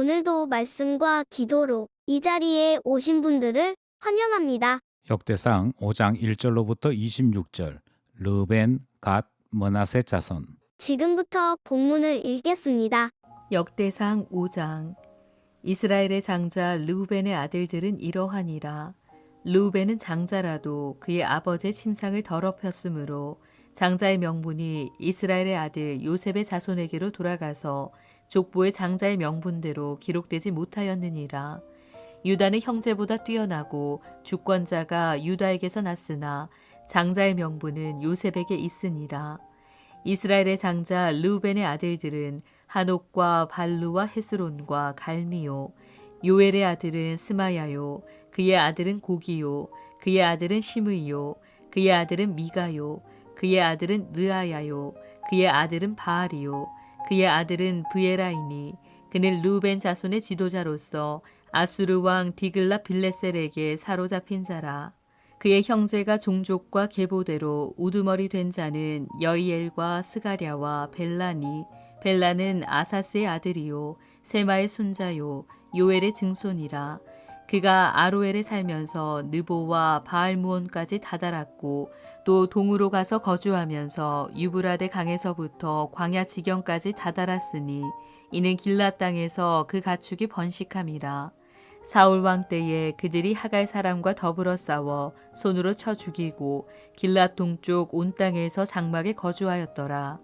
오늘도 말씀과 기도로 이 자리에 오신 분들을 환영합니다. 역대상 5장 1절로부터 26절 르벤, 갓, 므낫세 자손. 지금부터 본문을 읽겠습니다. 역대상 5장. 이스라엘의 장자 르우벤의 아들들은 이러하니라. 르우벤은 장자라도 그의 아버지의 침상을 더럽혔으므로 장자의 명분이 이스라엘의 아들 요셉의 자손에게로 돌아가서 족보의 장자의 명분대로 기록되지 못하였느니라. 유다는 형제보다 뛰어나고 주권자가 유다에게서 났으나 장자의 명분은 요셉에게 있으니라. 이스라엘의 장자 르우벤의 아들들은 하녹과 발루와 헤스론과 갈미요. 요엘의 아들은 스마야요. 그의 아들은 고기요. 그의 아들은 시므이요. 그의 아들은 미가요. 그의 아들은 르아야요. 그의 아들은 바알이요. 그의 아들은 브에라이니. 그는 르우벤 자손의 지도자로서 아수르 왕 디글라 빌레셀에게 사로잡힌 자라. 그의 형제가 종족과 계보대로 우두머리 된 자는 여이엘과 스가랴와 벨라니. 벨라는 아사스의 아들이요 세마의 손자요 요엘의 증손이라. 그가 아로엘에 살면서 느보와 바알무온까지 다다랐고 또 동으로 가서 거주하면서 유브라데 강에서부터 광야 지경까지 다다랐으니 이는 길랏 땅에서 그 가축이 번식함이라. 사울 왕 때에 그들이 하갈 사람과 더불어 싸워 손으로 쳐 죽이고 길랏 동쪽 온 땅에서 장막에 거주하였더라.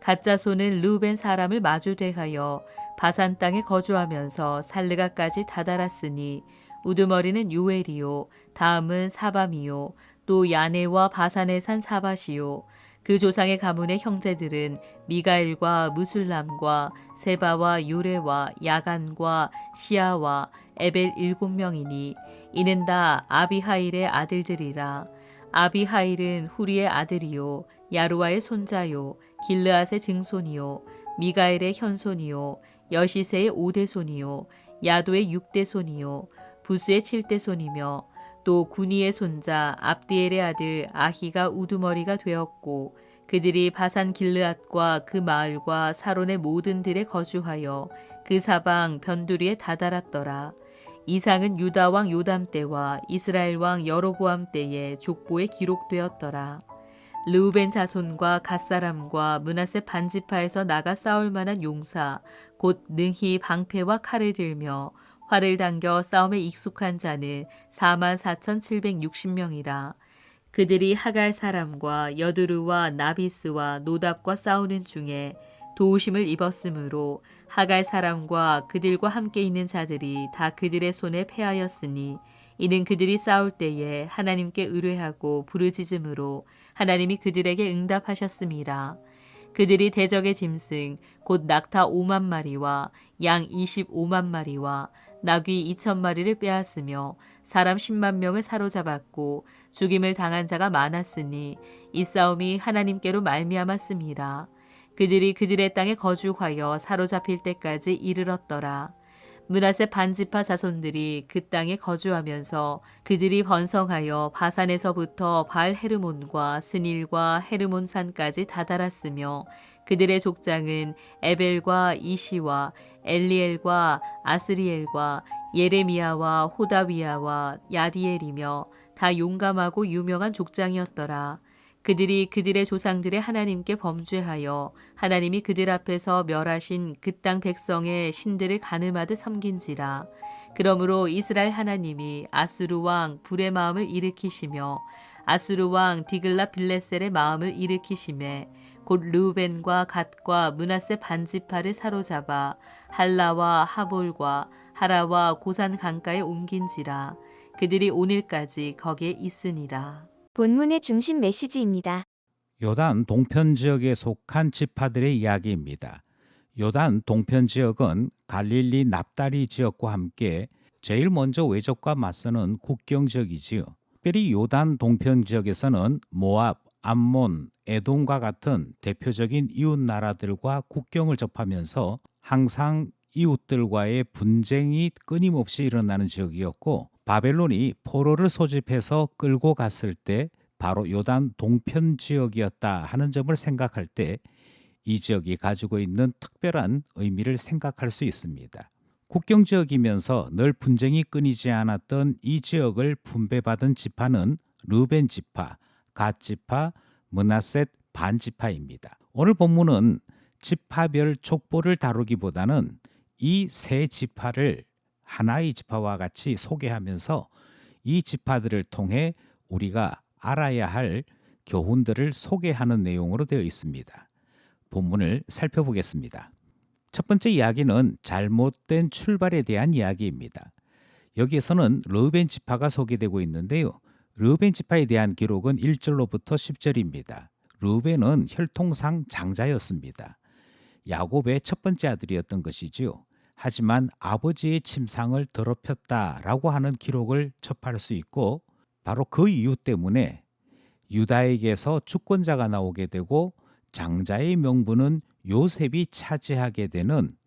갓자손은 르우벤 사람을 마주 대하여 바산 땅에 거주하면서 살르가까지 다다랐으니 우두머리는 요엘이요 다음은 사밤이요 또 야네와 바산에 산 사밧이요. 그 조상의 가문의 형제들은 미가엘과 무술람과 세바와 요레와 야간과 시아와 에벨 7명이니 이는 다 아비하일의 아들들이라. 아비하일은 후리의 아들이요 야루아의 손자요 길르앗의 증손이요 미가엘의 현손이요 여시세의 5대손이요 야도의 6대손이요 부스의 7대손이며 또 구니의 손자 압디엘의 아들 아히가 우두머리가 되었고 그들이 바산 길르앗과 그 마을과 사론의 모든 들에 거주하여 그 사방 변두리에 다다랐더라. 이상은 유다 왕 요담 때와 이스라엘 왕 여로보암 때에 족보에 기록되었더라. 르우벤 자손과 갓사람과 므낫세 반지파에서 나가 싸울 만한 용사 곧 능히 방패와 칼을 들며 활을 당겨 싸움에 익숙한 자는 44,760명이라. 그들이 하갈 사람과 여드루와 나비스와 노답과 싸우는 중에 도우심을 입었으므로 하갈 사람과 그들과 함께 있는 자들이 다 그들의 손에 패하였으니 이는 그들이 싸울 때에 하나님께 의뢰하고 부르짖음으로 하나님이 그들에게 응답하셨음이라. 그들이 대적의 짐승 곧 낙타 5만 마리와 양 25만 마리와 나귀 2천 마리를 빼앗으며 사람 10만 명을 사로잡았고 죽임을 당한 자가 많았으니 이 싸움이 하나님께로 말미암았음이라. 그들이 그들의 땅에 거주하여 사로잡힐 때까지 이르렀더라. 므낫세 반지파 자손들이 그 땅에 거주하면서 그들이 번성하여 바산에서부터 바알 헤르몬과 스닐과 헤르몬 산까지 다다랐으며 그들의 족장은 에벨과 이시와 엘리엘과 아스리엘과 예레미야와 호다위야와 야디엘이며 다 용감하고 유명한 족장이었더라. 그들이 그들의 조상들의 하나님께 범죄하여 하나님이 그들 앞에서 멸하신 그 땅 백성의 신들을 가늠하듯 섬긴지라. 그러므로 이스라엘 하나님이 아수르 왕 불의 마음을 일으키시며 아수르 왕 디글라 빌레셀의 마음을 일으키시매 곧 르우벤과 갓과 므낫세 반지파를 사로잡아 할라와 하볼과 하라와 고산 강가에 옮긴지라. 그들이 오늘까지 거기에 있으니라. 본문의 중심 메시지입니다. 요단 동편 지역에 속한 지파들의 이야기입니다. 요단 동편 지역은 갈릴리 납달리 지역과 함께 제일 먼저 외적과 맞서는 국경 지역이지요. 특별히 요단 동편 지역에서는 모압, 암몬, 에돔과 같은 대표적인 이웃 나라들과 국경을 접하면서 항상 이웃들과의 분쟁이 끊임없이 일어나는 지역이었고 바벨론이 포로를 소집해서 끌고 갔을 때 바로 요단 동편 지역이었다 하는 점을 생각할 때 이 지역이 가지고 있는 특별한 의미를 생각할 수 있습니다. 국경 지역이면서 늘 분쟁이 끊이지 않았던 이 지역을 분배받은 지파는 르벤 지파, 갓 지파, 므낫셋 반 지파입니다. 오늘 본문은 지파별 족보를 다루기보다는 이 세 지파를 하나의 지파와 같이 소개하면서 이 지파들을 통해 우리가 알아야 할 교훈들을 소개하는 내용으로 되어 있습니다. 본문을 살펴보겠습니다. 첫 번째 이야기는 잘못된 출발에 대한 이야기입니다. 여기에서는 르벤 지파가 소개되고 있는데요. 르벤 지파에 대한 기록은 1절로부터 10절입니다. 르벤은 혈통상 장자였습니다. 야곱의 첫 번째 아들이었던 것이지요. 하지만 아버지의 침상을 더럽혔다라고 하는 기록을 접할 수 있고 바로 그 이유 때문에 유다에게서 주권자가 나오게 되고 장자의 명분은 요셉이 차지하게 되는,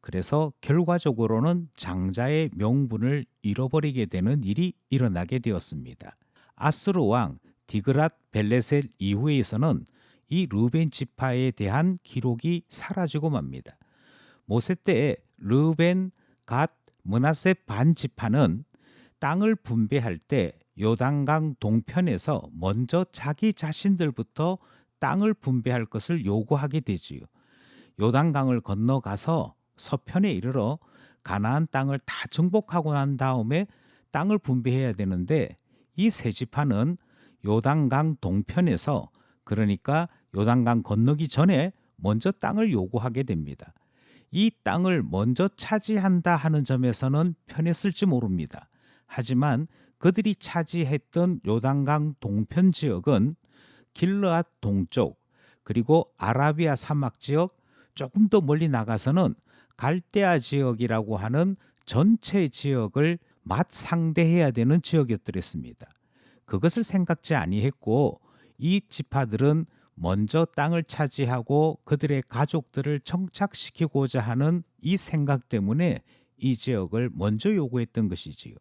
그래서 결과적으로는 장자의 명분을 잃어버리게 되는 일이 일어나게 되었습니다. 아수르 왕 디그랏 벨레셋 이후에서는 이 르벤 지파에 대한 기록이 사라지고 맙니다. 모세 때에 르벤, 갓, 므낫셋 반 지파는 땅을 분배할 때 요단강 동편에서 먼저 자기 자신들부터 땅을 분배할 것을 요구하게 되지요. 요단강을 건너가서 서편에 이르러 가나안 땅을 다 정복하고 난 다음에 땅을 분배해야 되는데 이 세 지파는 요단강 동편에서, 그러니까 요단강 건너기 전에 먼저 땅을 요구하게 됩니다. 이 땅을 먼저 차지한다 하는 점에서는 편했을지 모릅니다. 하지만 그들이 차지했던 요단강 동편 지역은 길르앗 동쪽, 그리고 아라비아 사막 지역, 조금 더 멀리 나가서는 갈대아 지역이라고 하는 전체 지역을 맞상대해야 되는 지역이었더랬습니다. 그것을 생각지 아니했고 이 지파들은 먼저 땅을 차지하고 그들의 가족들을 정착시키고자 하는 이 생각 때문에 이 지역을 먼저 요구했던 것이지요.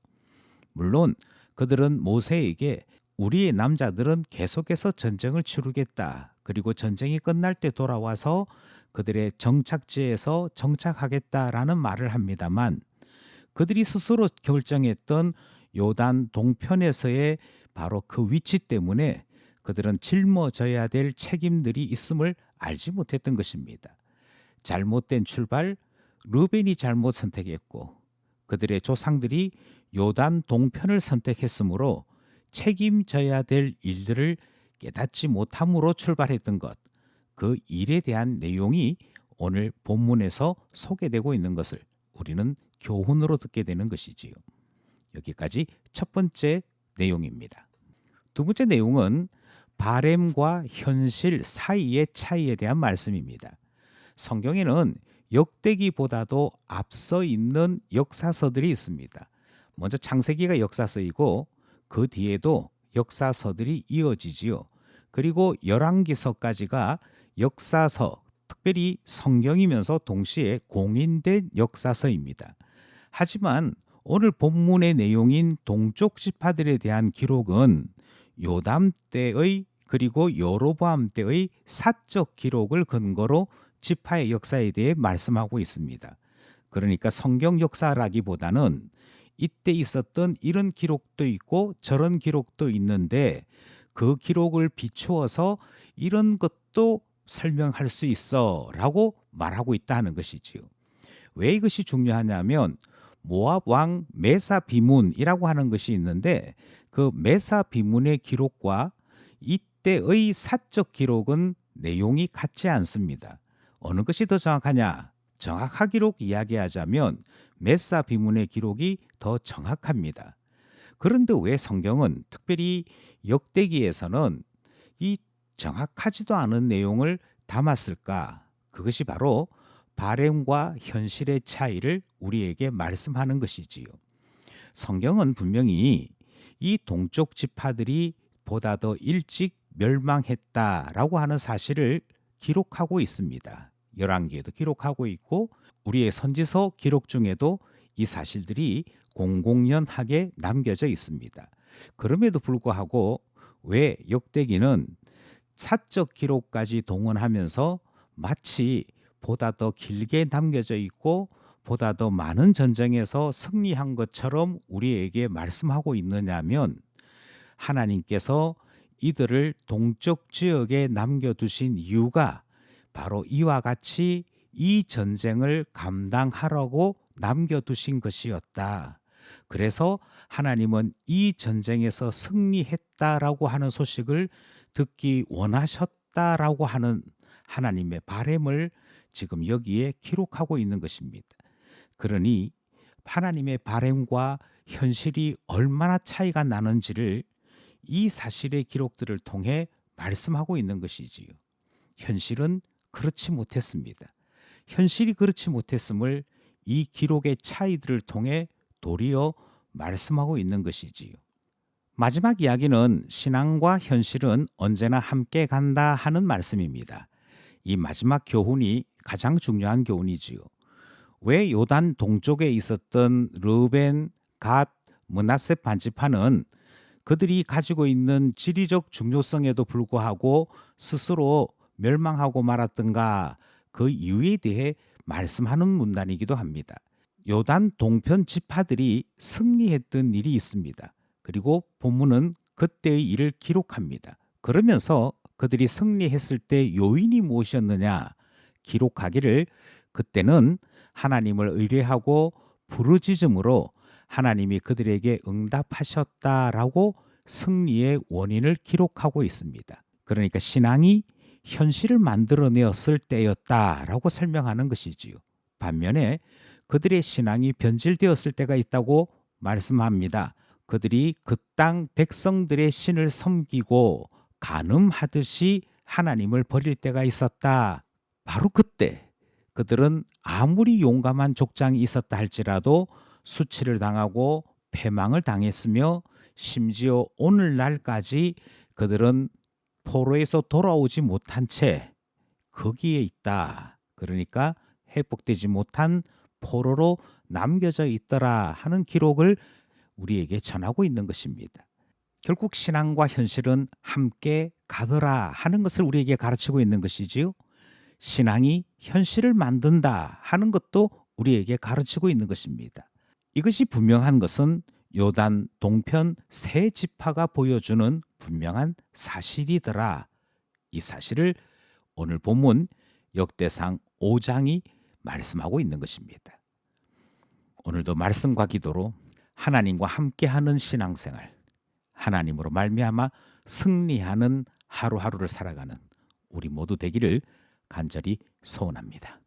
물론 그들은 모세에게 우리의 남자들은 계속해서 전쟁을 치르겠다, 그리고 전쟁이 끝날 때 돌아와서 그들의 정착지에서 정착하겠다라는 말을 합니다만, 그들이 스스로 결정했던 요단 동편에서의 바로 그 위치 때문에 그들은 짊어져야 될 책임들이 있음을 알지 못했던 것입니다. 잘못된 출발, 르벤이 잘못 선택했고 그들의 조상들이 요단 동편을 선택했으므로 책임져야 될 일들을 깨닫지 못함으로 출발했던 것, 그 일에 대한 내용이 오늘 본문에서 소개되고 있는 것을 우리는 교훈으로 듣게 되는 것이지요. 여기까지 첫 번째 내용입니다. 두 번째 내용은 바램과 현실 사이의 차이에 대한 말씀입니다. 성경에는 역대기보다도 앞서 있는 역사서들이 있습니다. 먼저 창세기가 역사서이고 그 뒤에도 역사서들이 이어지지요. 그리고 열왕기서까지가 역사서, 특별히 성경이면서 동시에 공인된 역사서입니다. 하지만 오늘 본문의 내용인 동쪽 지파들에 대한 기록은 요담 때의 그리고 여로보암 때의 사적 기록을 근거로 지파의 역사에 대해 말씀하고 있습니다. 그러니까 성경 역사라기보다는 이때 있었던 이런 기록도 있고 저런 기록도 있는데 그 기록을 비추어서 이런 것도 설명할 수 있어 라고 말하고 있다 하는 것이지요. 왜 이것이 중요하냐면 모압 왕 메사 비문이라고 하는 것이 있는데 그 메사 비문의 기록과 이때의 사적 기록은 내용이 같지 않습니다. 어느 것이 더 정확하냐? 정확하기로 이야기하자면 메사 비문의 기록이 더 정확합니다. 그런데 왜 성경은 특별히 역대기에서는 이 정확하지도 않은 내용을 담았을까? 그것이 바로 바램과 현실의 차이를 우리에게 말씀하는 것이지요. 성경은 분명히 이 동쪽 지파들이 보다 더 일찍 멸망했다라고 하는 사실을 기록하고 있습니다. 열왕기에도 기록하고 있고 우리의 선지서 기록 중에도 이 사실들이 공공연하게 남겨져 있습니다. 그럼에도 불구하고 왜 역대기는 사적 기록까지 동원하면서 마치 보다 더 길게 남겨져 있고 보다 더 많은 전쟁에서 승리한 것처럼 우리에게 말씀하고 있느냐면 하나님께서 이들을 동쪽 지역에 남겨두신 이유가 바로 이와 같이 이 전쟁을 감당하라고 남겨두신 것이었다. 그래서 하나님은 이 전쟁에서 승리했다라고 하는 소식을 듣기 원하셨다라고 하는 하나님의 바람을 지금 여기에 기록하고 있는 것입니다. 그러니 하나님의 바람과 현실이 얼마나 차이가 나는지를 이 사실의 기록들을 통해 말씀하고 있는 것이지요. 현실은 그렇지 못했습니다. 현실이 그렇지 못했음을 이 기록의 차이들을 통해 도리어 말씀하고 있는 것이지요. 마지막 이야기는 신앙과 현실은 언제나 함께 간다 하는 말씀입니다. 이 마지막 교훈이 가장 중요한 교훈이지요. 왜 요단 동쪽에 있었던 르벤, 갓, 므낫세 반지파는 그들이 가지고 있는 지리적 중요성에도 불구하고 스스로 멸망하고 말았던가 그 이유에 대해 말씀하는 문단이기도 합니다. 요단 동편 지파들이 승리했던 일이 있습니다. 그리고 본문은 그때의 일을 기록합니다. 그러면서 그들이 승리했을 때 요인이 무엇이었느냐 기록하기를 그때는 하나님을 의뢰하고 부르짖음으로 하나님이 그들에게 응답하셨다라고 승리의 원인을 기록하고 있습니다. 그러니까 신앙이 현실을 만들어내었을 때였다라고 설명하는 것이지요. 반면에 그들의 신앙이 변질되었을 때가 있다고 말씀합니다. 그들이 그 땅 백성들의 신을 섬기고 간음하듯이 하나님을 버릴 때가 있었다. 바로 그때 그들은 아무리 용감한 족장이 있었다 할지라도 수치를 당하고 패망을 당했으며 심지어 오늘날까지 그들은 포로에서 돌아오지 못한 채 거기에 있다. 그러니까 회복되지 못한 포로로 남겨져 있더라 하는 기록을 우리에게 전하고 있는 것입니다. 결국 신앙과 현실은 함께 가더라 하는 것을 우리에게 가르치고 있는 것이지요. 신앙이 현실을 만든다 하는 것도 우리에게 가르치고 있는 것입니다. 이것이 분명한 것은 요단 동편 세 지파가 보여주는 분명한 사실이더라. 이 사실을 오늘 본문 역대상 5장이 말씀하고 있는 것입니다. 오늘도 말씀과 기도로 하나님과 함께하는 신앙생활, 하나님으로 말미암아 승리하는 하루하루를 살아가는 우리 모두 되기를 간절히 소원합니다.